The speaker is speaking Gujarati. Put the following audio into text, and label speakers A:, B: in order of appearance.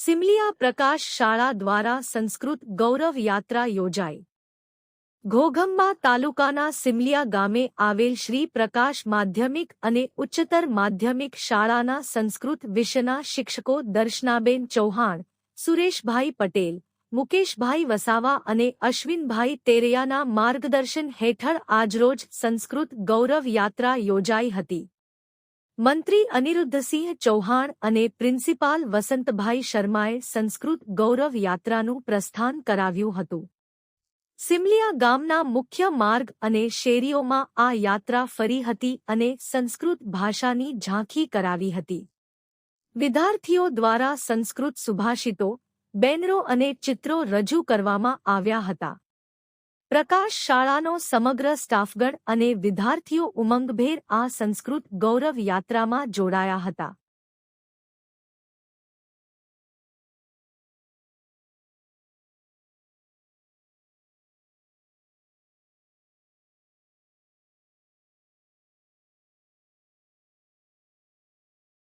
A: સિમલિયા પ્રકાશ શાળા દ્વારા સંસ્કૃત ગૌરવ યાત્રા યોજાઈ. ઘોઘંબા તાલુકાના સિમલિયા ગામે આવેલ શ્રી પ્રકાશ માધ્યમિક અને ઉચ્ચતર માધ્યમિક શાળાના સંસ્કૃત વિષયના શિક્ષકો દર્શનાબેન ચૌહાણ, સુરેશભાઈ પટેલ, મુકેશભાઈ વસાવા અને અશ્વિનભાઈ તેરૈયાના માર્ગદર્શન હેઠળ આજરોજ સંસ્કૃત ગૌરવ યાત્રા યોજાઈ હતી. મંત્રી અનિરુદ્ધસિંહ ચૌહાણ અને પ્રિન્સિપાલ વસંતભાઈ શર્માએ સંસ્કૃત ગૌરવ યાત્રાનું પ્રસ્થાન કરાવ્યું હતું. સિમલિયા ગામના મુખ્ય માર્ગ અને શેરીઓમાં આ યાત્રા ફરી હતી અને સંસ્કૃત ભાષાની ઝાંખી કરાવી હતી. વિદ્યાર્થીઓ દ્વારા સંસ્કૃત સુભાષિતો, બેનરો અને ચિત્રો રજૂ કરવામાં આવ્યા હતા. પ્રકાશ શાળાનો સમગ્ર સ્ટાફગણ અને વિદ્યાર્થીઓ ઉમંગભેર આ સંસ્કૃત ગૌરવ યાત્રામાં જોડાયા હતા.